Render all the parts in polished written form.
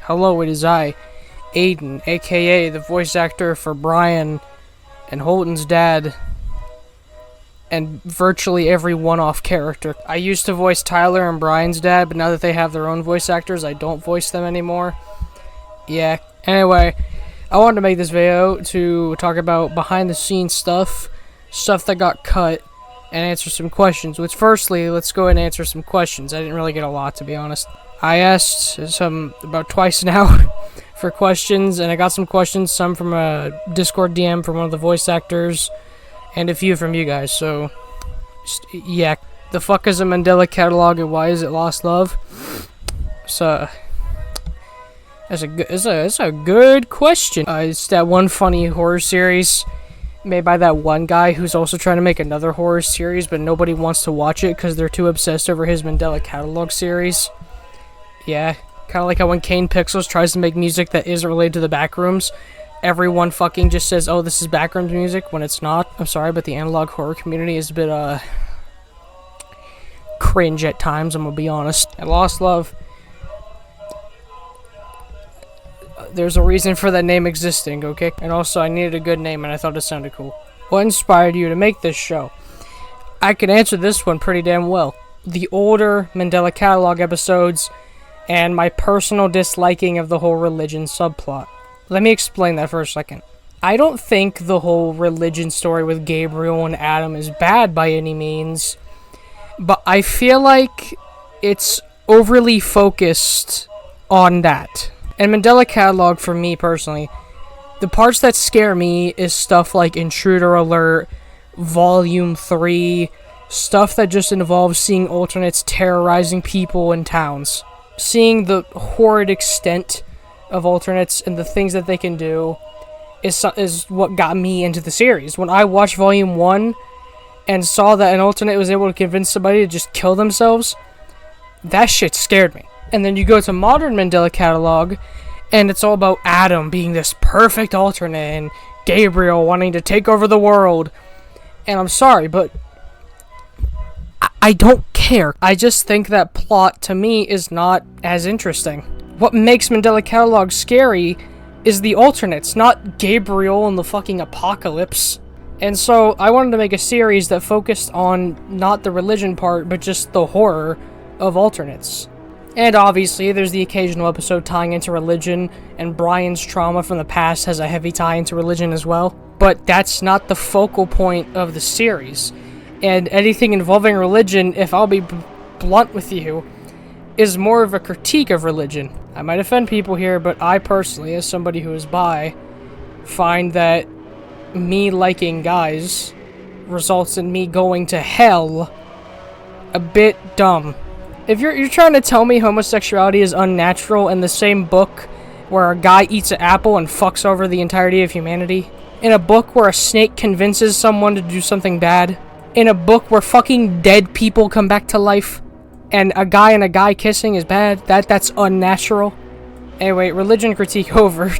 Hello, it is I, Aiden, aka the voice actor for Brian and Holton's dad, and virtually every one-off character. I used to voice Tyler and Brian's dad, but now that they have their own voice actors, I don't voice them anymore. Yeah, anyway, I wanted to make this video to talk about behind-the-scenes stuff that got cut, and answer some questions. Which, firstly, let's go ahead and answer some questions. I didn't really get a lot, to be honest. I asked about twice now for questions, and I got some questions, some from a Discord DM from one of the voice actors, and a few from you guys, so, yeah. The fuck is a Mandela catalog, and why is it Lost Love? So, it's a good question. It's that one funny horror series made by that one guy who's also trying to make another horror series, but nobody wants to watch it because they're too obsessed over his Mandela catalog series. Yeah, kind of like how when Kane Pixels tries to make music that isn't related to the Backrooms, everyone fucking just says, oh, this is Backrooms music, when it's not. I'm sorry, but the analog horror community is a bit, cringe at times, I'm gonna be honest. And Lost Love, there's a reason for that name existing, okay? And also, I needed a good name, and I thought it sounded cool. What inspired you to make this show? I can answer this one pretty damn well. The older Mandela catalog episodes, and my personal disliking of the whole religion subplot. Let me explain that for a second. I don't think the whole religion story with Gabriel and Adam is bad by any means, but I feel like it's overly focused on that. And Mandela catalog, for me personally, the parts that scare me is stuff like Intruder Alert, Volume 3, stuff that just involves seeing alternates terrorizing people in towns. Seeing the horrid extent of alternates and the things that they can do is what got me into the series. When I watched Volume 1 and saw that an alternate was able to convince somebody to just kill themselves, that shit scared me. And then you go to modern Mandela catalog, and it's all about Adam being this perfect alternate, and Gabriel wanting to take over the world. And I'm sorry, but I don't care. I just think that plot, to me, is not as interesting. What makes Mandela catalog scary is the alternates, not Gabriel and the fucking apocalypse. And so, I wanted to make a series that focused on not the religion part, but just the horror of alternates. And obviously, there's the occasional episode tying into religion, and Brian's trauma from the past has a heavy tie into religion as well. But that's not the focal point of the series. And anything involving religion, if I'll be blunt with you, is more of a critique of religion. I might offend people here, but I personally, as somebody who is bi, find that me liking guys results in me going to hell a bit dumb. If you're trying to tell me homosexuality is unnatural in the same book where a guy eats an apple and fucks over the entirety of humanity, in a book where a snake convinces someone to do something bad, in a book where fucking dead people come back to life, and a guy kissing is bad, that's unnatural. Anyway, religion critique over.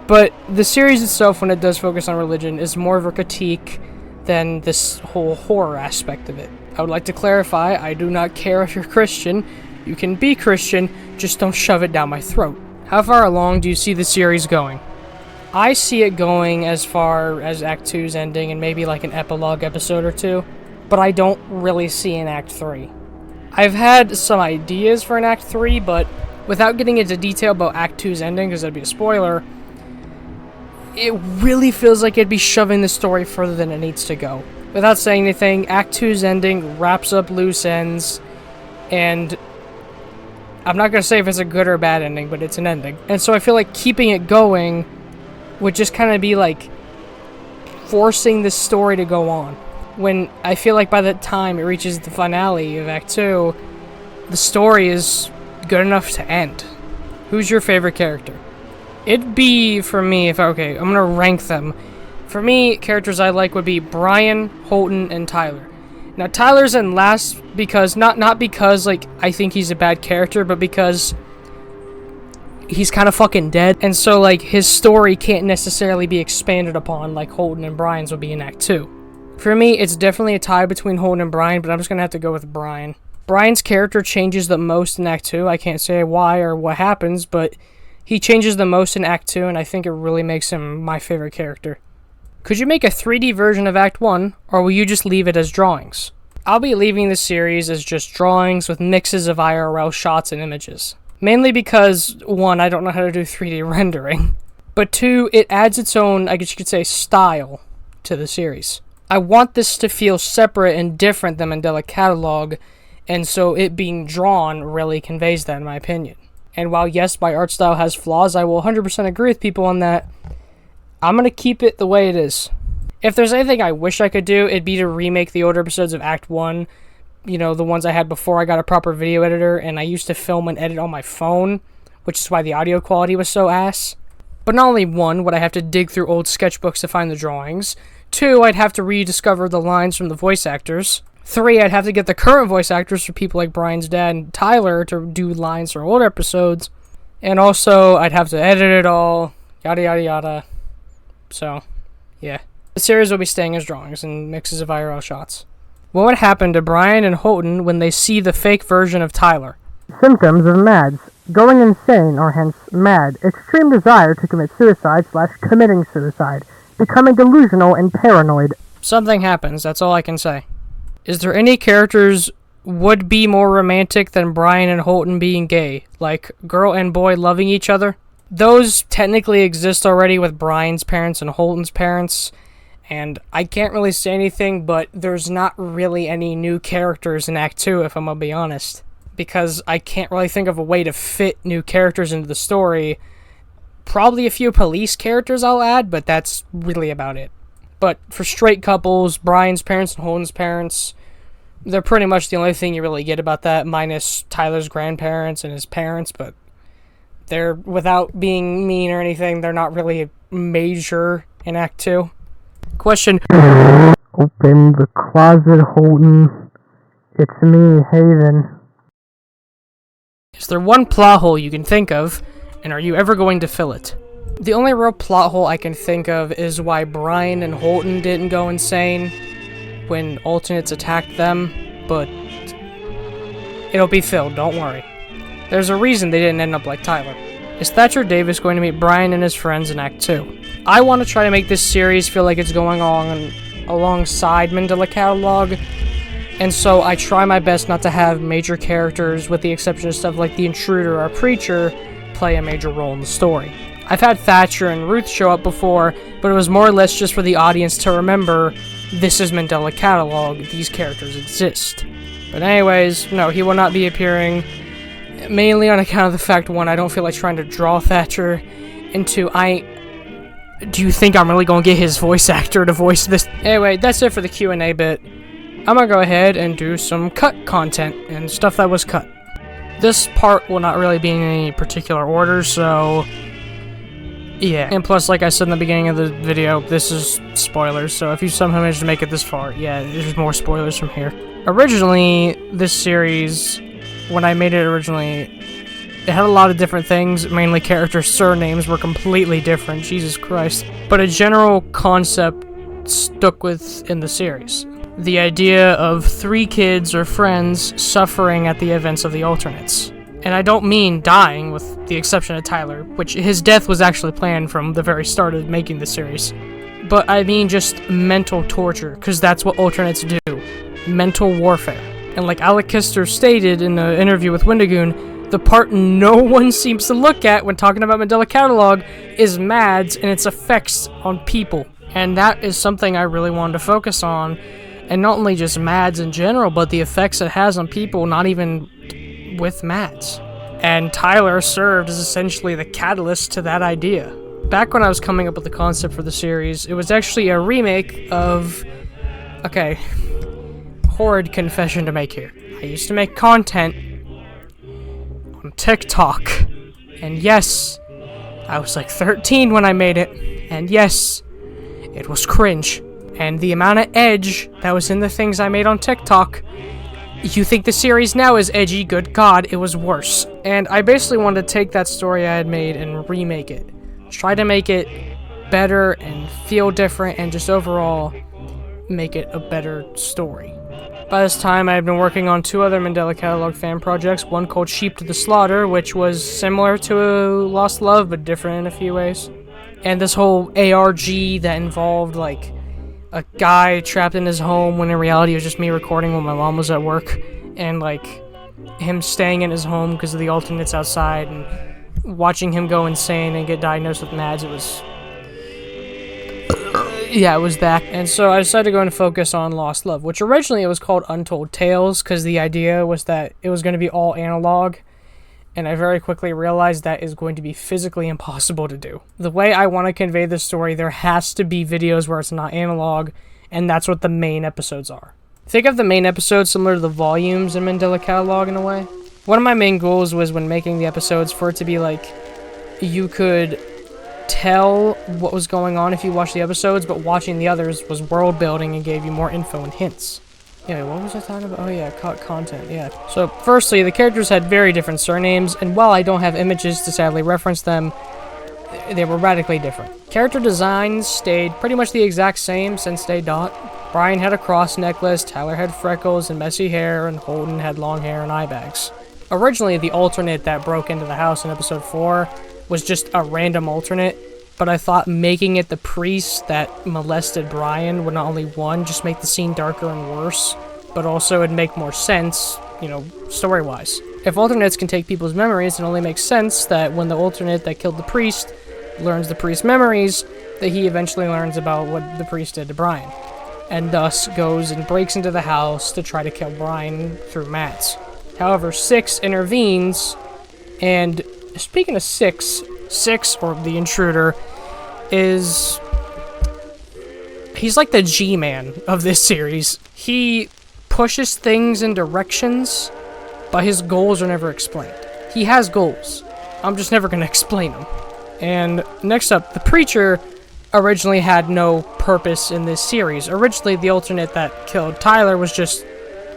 But the series itself, when it does focus on religion, is more of a critique than this whole horror aspect of it. I would like to clarify, I do not care if you're Christian. You can be Christian, just don't shove it down my throat. How far along do you see the series going? I see it going as far as Act 2's ending and maybe like an epilogue episode or two, but I don't really see an Act 3. I've had some ideas for an Act 3, but without getting into detail about Act 2's ending, because that'd be a spoiler, it really feels like it'd be shoving the story further than it needs to go. Without saying anything, Act 2's ending wraps up loose ends, and I'm not going to say if it's a good or a bad ending, but it's an ending. And so I feel like keeping it going would just kind of be like forcing the story to go on. When I feel like by the time it reaches the finale of Act 2, the story is good enough to end. Who's your favorite character? It'd be, for me, I'm going to rank them. For me, characters I like would be Brian, Holton, and Tyler. Now, Tyler's in last because, not because, like, I think he's a bad character, but because he's kind of fucking dead. And so, like, his story can't necessarily be expanded upon like Holton and Brian's would be in Act 2. For me, it's definitely a tie between Holton and Brian, but I'm just going to have to go with Brian. Brian's character changes the most in Act 2. I can't say why or what happens, but He changes the most in Act 2, and I think it really makes him my favorite character. Could you make a 3D version of Act 1, or will you just leave it as drawings? I'll be leaving the series as just drawings with mixes of IRL shots and images. Mainly because, 1, I don't know how to do 3D rendering, but 2, it adds its own, I guess you could say, style to the series. I want this to feel separate and different than Mandela Catalog, and so it being drawn really conveys that in my opinion. And while yes, my art style has flaws, I will 100% agree with people on that. I'm going to keep it the way it is. If there's anything I wish I could do, it'd be to remake the older episodes of Act 1. You know, the ones I had before I got a proper video editor, and I used to film and edit on my phone, which is why the audio quality was so ass. But not only 1, would I have to dig through old sketchbooks to find the drawings. 2, I'd have to rediscover the lines from the voice actors. 3, I'd have to get the current voice actors for people like Brian's dad and Tyler to do lines for older episodes. And also, I'd have to edit it all, yada yada yada. So, yeah. The series will be staying as drawings and mixes of IRL shots. What would happen to Brian and Holton when they see the fake version of Tyler? Symptoms of MADS. Going insane, or hence MAD. Extreme desire to commit suicide/committing suicide. Becoming delusional and paranoid. Something happens, that's all I can say. Is there any characters would be more romantic than Brian and Holton being gay? Like, girl and boy loving each other? Those technically exist already with Brian's parents and Holton's parents, and I can't really say anything, but there's not really any new characters in Act 2, if I'm gonna be honest. Because I can't really think of a way to fit new characters into the story. Probably a few police characters I'll add, but that's really about it. But for straight couples, Brian's parents and Holden's parents, they're pretty much the only thing you really get about that, minus Tyler's grandparents and his parents, but they're, without being mean or anything, they're not really major in Act 2. Question. Open the closet, Holden. It's me, Haven. Is there one plot hole you can think of, and are you ever going to fill it? The only real plot hole I can think of is why Brian and Holton didn't go insane when alternates attacked them, but it'll be filled, don't worry. There's a reason they didn't end up like Tyler. Is Thatcher Davis going to meet Brian and his friends in Act 2? I want to try to make this series feel like it's going on alongside Mandela Catalog, and so I try my best not to have major characters, with the exception of stuff like the Intruder or Preacher, play a major role in the story. I've had Thatcher and Ruth show up before, but it was more or less just for the audience to remember, this is Mandela Catalog, these characters exist. But anyways, no, he will not be appearing, mainly on account of the fact, 1, I don't feel like trying to draw Thatcher, and 2, do you think I'm really gonna get his voice actor to voice this? Anyway, that's it for the Q&A bit. I'm gonna go ahead and do some cut content, and stuff that was cut. This part will not really be in any particular order, so yeah. And plus, like I said in the beginning of the video, this is spoilers, so if you somehow managed to make it this far, yeah, there's more spoilers from here. Originally, this series, when I made it originally, it had a lot of different things, mainly character surnames were completely different, Jesus Christ. But a general concept stuck within the series. The idea of 3 kids or friends suffering at the events of the alternates. And I don't mean dying, with the exception of Tyler, which his death was actually planned from the very start of making the series. But I mean just mental torture, because that's what alternates do. Mental warfare. And like Alec Kister stated in the interview with Wendigoon, the part no one seems to look at when talking about Mandela Catalog is MADS and its effects on people. And that is something I really wanted to focus on. And not only just MADS in general, but the effects it has on people, not even with MADS. And Tyler served as essentially the catalyst to that idea. Back when I was coming up with the concept for the series, it was actually a remake of... Okay, horrid confession to make here. I used to make content on TikTok. And yes, I was like 13 when I made it. And yes, it was cringe. And the amount of edge that was in the things I made on TikTok, you think the series now is edgy, good god, it was worse. And I basically wanted to take that story I had made and remake it. Try to make it better and feel different and just overall make it a better story. By this time, I had been working on 2 other Mandela Catalog fan projects, one called Sheep to the Slaughter, which was similar to Lost Love, but different in a few ways. And this whole ARG that involved, like, a guy trapped in his home when in reality it was just me recording when my mom was at work, and, like, him staying in his home because of the alternates outside, and watching him go insane and get diagnosed with MADS. It was... yeah, it was that. And so I decided to go and focus on Lost Love, which originally it was called Untold Tales, because the idea was that it was going to be all analog, and I very quickly realized that is going to be physically impossible to do. The way I want to convey this story, there has to be videos where it's not analog, and that's what the main episodes are. Think of the main episodes similar to the volumes in Mandela Catalog in a way. One of my main goals was when making the episodes for it to be like, you could tell what was going on if you watched the episodes, but watching the others was world building and gave you more info and hints. Yeah, what was I talking about? Oh yeah, content, yeah. So, firstly, the characters had very different surnames, and while I don't have images to sadly reference them, they were radically different. Character designs stayed pretty much the exact same since day dot. Brian had a cross necklace, Tyler had freckles and messy hair, and Holden had long hair and eye bags. Originally, the alternate that broke into the house in episode 4 was just a random alternate, but I thought making it the priest that molested Brian would not only, one, just make the scene darker and worse, but also it'd make more sense, you know, story-wise. If alternates can take people's memories, it only makes sense that when the alternate that killed the priest learns the priest's memories, that he eventually learns about what the priest did to Brian, and thus goes and breaks into the house to try to kill Brian through Mads. However, Six intervenes, and speaking of Six, or the intruder, he's like the G-Man of this series. He pushes things in directions, but his goals are never explained. He has goals. I'm just never going to explain them. And next up, the Preacher originally had no purpose in this series. Originally, the alternate that killed Tyler was just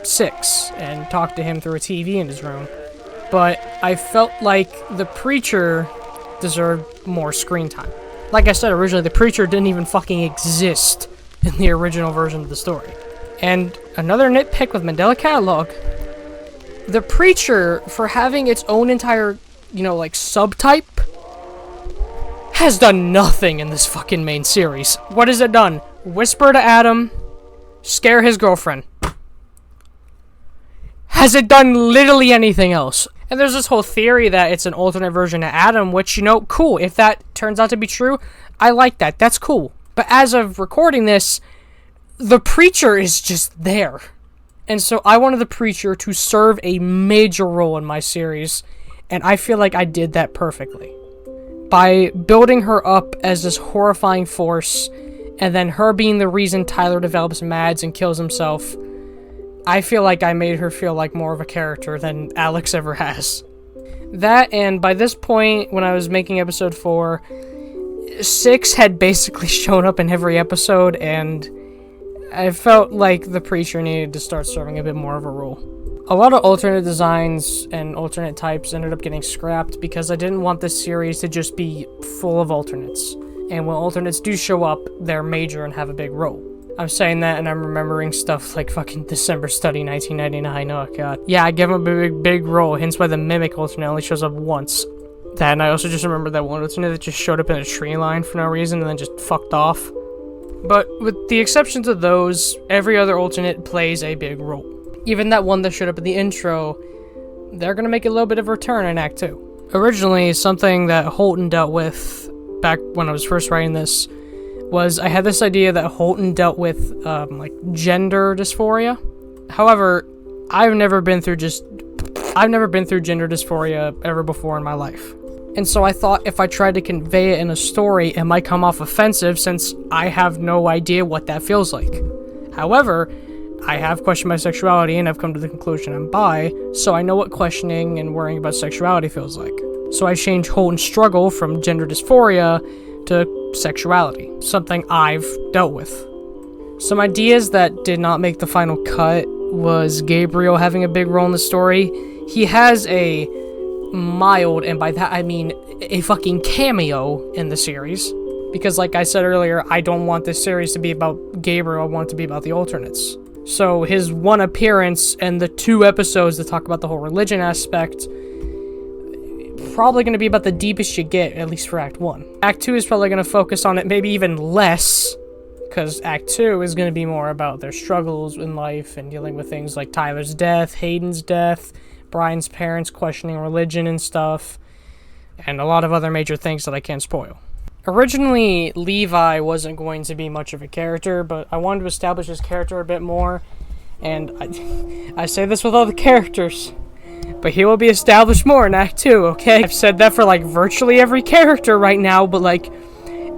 Six, and talked to him through a TV in his room. But I felt like the Preacher deserved more screen time. Like I said originally, the Preacher didn't even fucking exist in the original version of the story. And another nitpick with Mandela Catalog, the Preacher, for having its own entire, you know, like, subtype, has done nothing in this fucking main series. What has it done? Whisper to Adam, scare his girlfriend. Has it done literally anything else? And there's this whole theory that it's an alternate version of Adam, which, you know, cool. If that turns out to be true, I like that. That's cool. But as of recording this, the Preacher is just there. And so I wanted the Preacher to serve a major role in my series, and I feel like I did that perfectly. By building her up as this horrifying force, and then her being the reason Tyler develops MADS and kills himself, I feel like I made her feel like more of a character than Alex ever has. That, and by this point, when I was making episode 4, Six had basically shown up in every episode, and I felt like the Preacher needed to start serving a bit more of a role. A lot of alternate designs and alternate types ended up getting scrapped because I didn't want this series to just be full of alternates. And when alternates do show up, they're major and have a big role. I'm saying that and I'm remembering stuff like fucking December Study 1999, oh god. Yeah, I gave him a big role, hence why the Mimic alternate only shows up once. That, and I also just remember that one alternate that just showed up in a tree line for no reason and then just fucked off. But with the exceptions of those, every other alternate plays a big role. Even that one that showed up in the intro, they're gonna make a little bit of a return in Act 2. Originally, something that Holton dealt with back when I was first writing this was I had this idea that Holton dealt with, like, gender dysphoria. However, I've never been through gender dysphoria ever before in my life. And so I thought if I tried to convey it in a story, it might come off offensive since I have no idea what that feels like. However, I have questioned my sexuality and I've come to the conclusion I'm bi, so I know what questioning and worrying about sexuality feels like. So I changed Holton's struggle from gender dysphoria to sexuality, something I've dealt with. Some ideas that did not make the final cut was Gabriel having a big role in the story. He has a mild, and by that I mean a fucking cameo in the series. Because like I said earlier, I don't want this series to be about Gabriel, I want it to be about the alternates. So his one appearance and the 2 episodes that talk about the whole religion aspect, probably going to be about the deepest you get, at least for Act 1. Act 2 is probably going to focus on it maybe even less, because Act 2 is going to be more about their struggles in life and dealing with things like Tyler's death, Hayden's death, Brian's parents questioning religion and stuff, and a lot of other major things that I can't spoil. Originally, Levi wasn't going to be much of a character, but I wanted to establish his character a bit more, and I say this with all the characters, but he will be established more in Act 2, okay? I've said that for, like, virtually every character right now, but, like,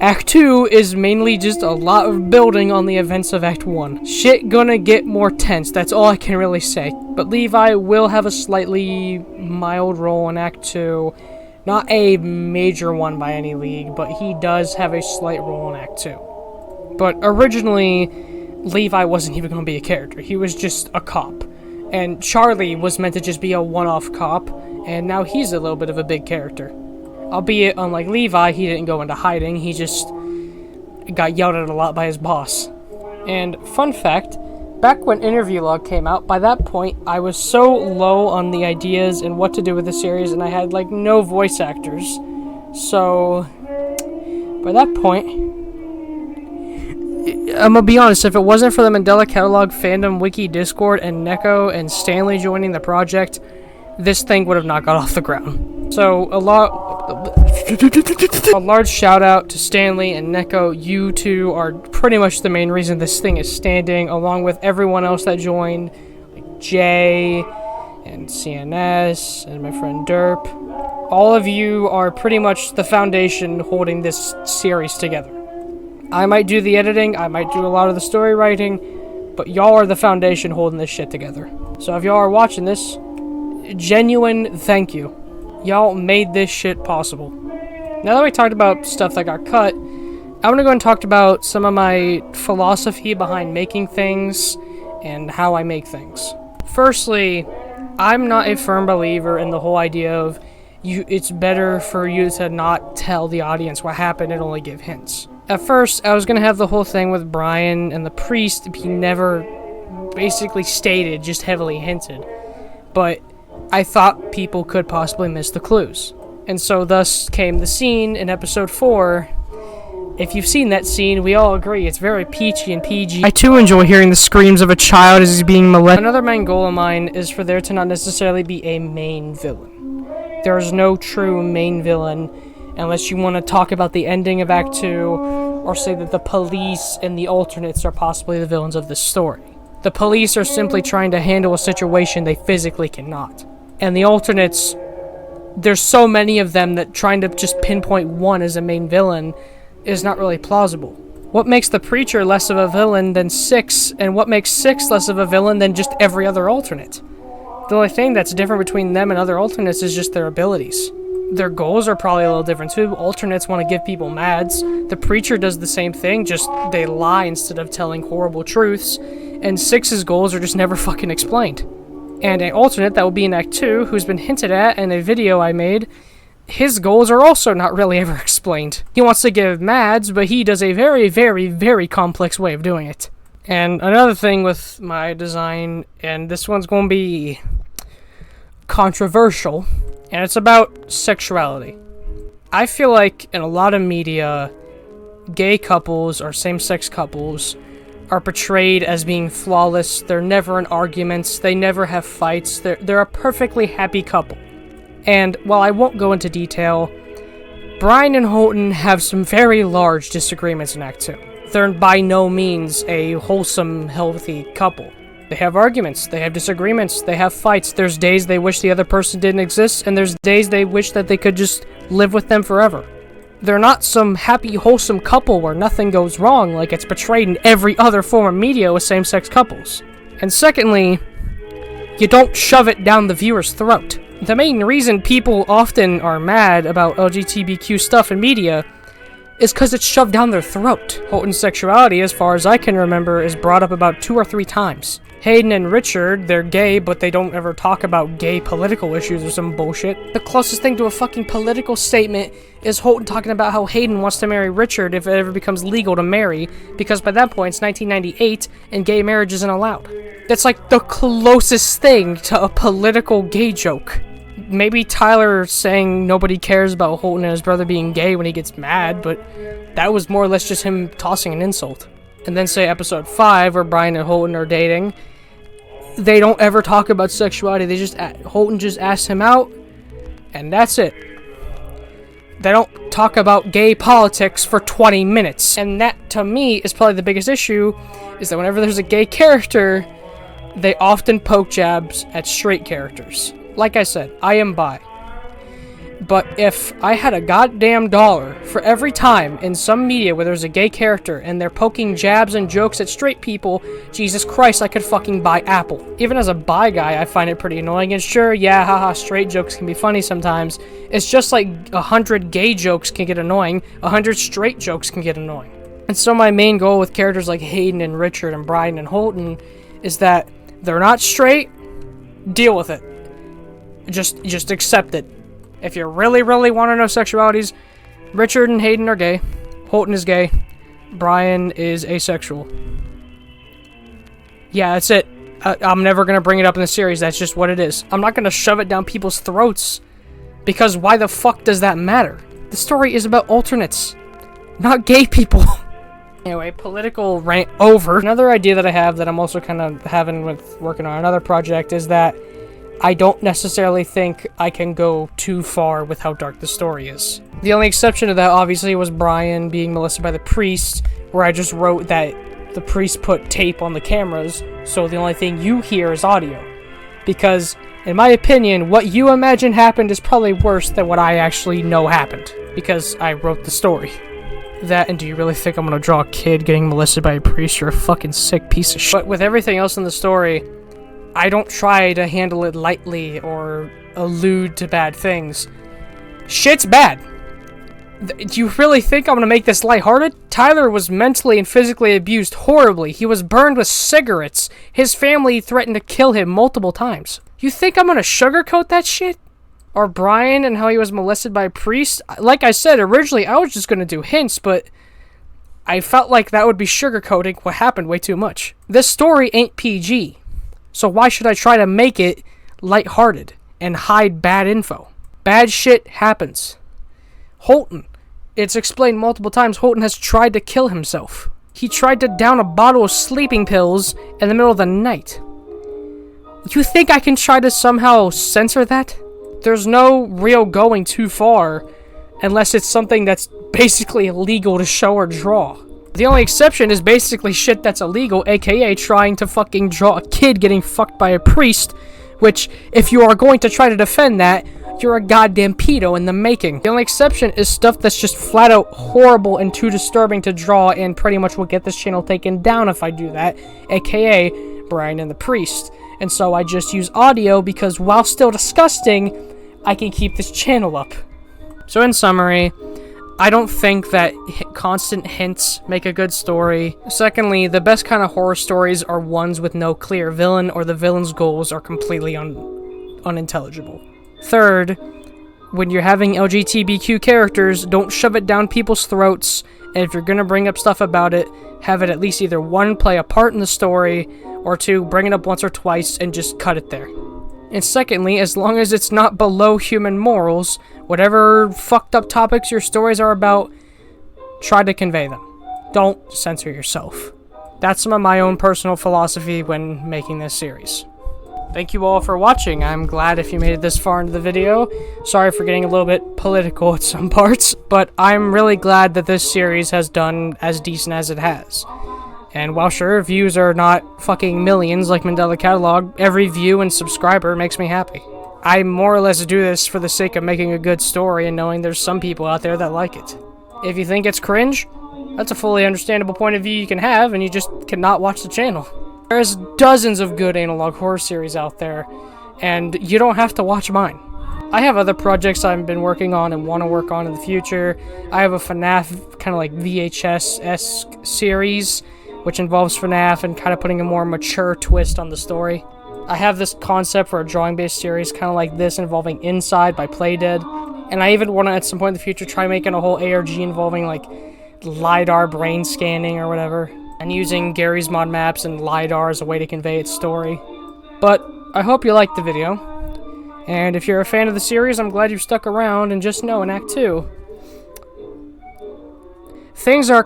Act 2 is mainly just a lot of building on the events of Act 1. Shit gonna get more tense, that's all I can really say. But Levi will have a slightly mild role in Act 2. Not a major one by any league, but he does have a slight role in Act 2. But originally, Levi wasn't even going to be a character. He was just a cop. And Charlie was meant to just be a one-off cop, and now he's a little bit of a big character. Albeit, unlike Levi, he didn't go into hiding, he just got yelled at a lot by his boss. And fun fact, back when Interview Log came out, by that point, I was so low on the ideas and what to do with the series, and I had, like, no voice actors. So, by that point, I'm gonna be honest, if it wasn't for the Mandela Catalog Fandom Wiki Discord and Neko and Stanley joining the project, this thing would have not got off the ground. So, a large shout out to Stanley and Neko. You two are pretty much the main reason this thing is standing, along with everyone else that joined, like Jay and CNS and my friend Derp. All of you are pretty much the foundation holding this series together. I might do the editing, I might do a lot of the story writing, but y'all are the foundation holding this shit together. So if y'all are watching this, genuine thank you. Y'all made this shit possible. Now that we talked about stuff that got cut, I'm gonna go and talk about some of my philosophy behind making things and how I make things. Firstly, I'm not a firm believer in the whole idea of it's better for you to not tell the audience what happened and only give hints. At first, I was gonna have the whole thing with Brian and the priest be never basically stated, just heavily hinted. But I thought people could possibly miss the clues. And so thus came the scene in episode 4. If you've seen that scene, we all agree it's very peachy and PG. I too enjoy hearing the screams of a child as he's being molested. Another main goal of mine is for there to not necessarily be a main villain. There is no true main villain unless you want to talk about the ending of Act 2 or say that the police and the alternates are possibly the villains of this story. The police are simply trying to handle a situation they physically cannot. And the alternates, there's so many of them that trying to just pinpoint one as a main villain is not really plausible. What makes the Preacher less of a villain than Six, and what makes Six less of a villain than just every other alternate? The only thing that's different between them and other alternates is just their abilities. Their goals are probably a little different too. Alternates want to give people mads. The Preacher does the same thing, just they lie instead of telling horrible truths. And Six's goals are just never fucking explained. And an alternate that will be in Act 2, who's been hinted at in a video I made, his goals are also not really ever explained. He wants to give mads, but he does a very, very, very complex way of doing it. And another thing with my design, and this one's going to be controversial, and it's about sexuality. I feel like in a lot of media, gay couples or same-sex couples are portrayed as being flawless. They're never in arguments, they never have fights, they're a perfectly happy couple. And while I won't go into detail, Brian and Holton have some very large disagreements in Act 2. They're by no means a wholesome, healthy couple. They have arguments, they have disagreements, they have fights. There's days they wish the other person didn't exist, and there's days they wish that they could just live with them forever. They're not some happy, wholesome couple where nothing goes wrong like it's portrayed in every other form of media with same-sex couples. And secondly, you don't shove it down the viewer's throat. The main reason people often are mad about LGBTQ stuff in media is because it's shoved down their throat. Holton's sexuality, as far as I can remember, is brought up about 2 or 3 times. Hayden and Richard, they're gay, but they don't ever talk about gay political issues or some bullshit. The closest thing to a fucking political statement is Holton talking about how Hayden wants to marry Richard if it ever becomes legal to marry, because by that point it's 1998 and gay marriage isn't allowed. That's like the closest thing to a political gay joke. Maybe Tyler saying nobody cares about Holton and his brother being gay when he gets mad, but that was more or less just him tossing an insult. And then say episode 5 where Brian and Holton are dating. They don't ever talk about sexuality. Holton just asks him out, and that's it. They don't talk about gay politics for 20 minutes. And that, to me, is probably the biggest issue, is that whenever there's a gay character, they often poke jabs at straight characters. Like I said, I am bi. But if I had a goddamn dollar for every time in some media where there's a gay character and they're poking jabs and jokes at straight people, Jesus Christ, I could fucking buy Apple. Even as a bi guy, I find it pretty annoying. And sure, yeah, haha, straight jokes can be funny sometimes. It's just like 100 gay jokes can get annoying, 100 straight jokes can get annoying. And so my main goal with characters like Hayden and Richard and Brian and Holton is that they're not straight, deal with it. Just accept it. If you really, really want to know sexualities, Richard and Hayden are gay. Holton is gay. Brian is asexual. Yeah, that's it. I'm never going to bring it up in the series. That's just what it is. I'm not going to shove it down people's throats. Because why the fuck does that matter? The story is about alternates, not gay people. Anyway, political rant over. Another idea that I have that I'm also kind of having with working on another project is that I don't necessarily think I can go too far with how dark the story is. The only exception to that, obviously, was Brian being molested by the priest, where I just wrote that the priest put tape on the cameras, so the only thing you hear is audio. Because, in my opinion, what you imagine happened is probably worse than what I actually know happened, because I wrote the story. That, and do you really think I'm gonna draw a kid getting molested by a priest? You're a fucking sick piece of shit. But with everything else in the story, I don't try to handle it lightly or allude to bad things. Shit's bad. Do you really think I'm gonna make this lighthearted? Tyler was mentally and physically abused horribly. He was burned with cigarettes. His family threatened to kill him multiple times. You think I'm gonna sugarcoat that shit? Or Brian and how he was molested by a priest? Like I said, originally I was just gonna do hints, but I felt like that would be sugarcoating what happened way too much. This story ain't PG. So why should I try to make it lighthearted and hide bad info? Bad shit happens. Holton. It's explained multiple times Holton has tried to kill himself. He tried to down a bottle of sleeping pills in the middle of the night. You think I can try to somehow censor that? There's no real going too far unless it's something that's basically illegal to show or draw. The only exception is basically shit that's illegal, aka trying to fucking draw a kid getting fucked by a priest, which, if you are going to try to defend that, you're a goddamn pedo in the making. The only exception is stuff that's just flat out horrible and too disturbing to draw and pretty much will get this channel taken down if I do that, aka Brian and the priest. And so I just use audio because while still disgusting, I can keep this channel up. So in summary, I don't think that constant hints make a good story. Secondly, the best kind of horror stories are ones with no clear villain or the villain's goals are completely unintelligible. Third, when you're having LGBTQ characters, don't shove it down people's throats, and if you're gonna bring up stuff about it, have it at least either 1, play a part in the story, or 2, bring it up once or twice and just cut it there. And secondly, as long as it's not below human morals, whatever fucked up topics your stories are about, try to convey them. Don't censor yourself. That's some of my own personal philosophy when making this series. Thank you all for watching. I'm glad if you made it this far into the video. Sorry for getting a little bit political at some parts, but I'm really glad that this series has done as decent as it has. And while sure, views are not fucking millions like Mandela Catalog, every view and subscriber makes me happy. I more or less do this for the sake of making a good story and knowing there's some people out there that like it. If you think it's cringe, that's a fully understandable point of view you can have, and you just cannot watch the channel. There's dozens of good analog horror series out there, and you don't have to watch mine. I have other projects I've been working on and want to work on in the future. I have a FNAF kind of like VHS-esque series, which involves FNAF and kind of putting a more mature twist on the story. I have this concept for a drawing-based series, kind of like this, involving Inside by Playdead. And I even want to, at some point in the future, try making a whole ARG involving, like, LiDAR brain scanning or whatever, and using Gary's Mod Maps and LiDAR as a way to convey its story. But I hope you liked the video, and if you're a fan of the series, I'm glad you've stuck around, and just know, in Act 2, things are...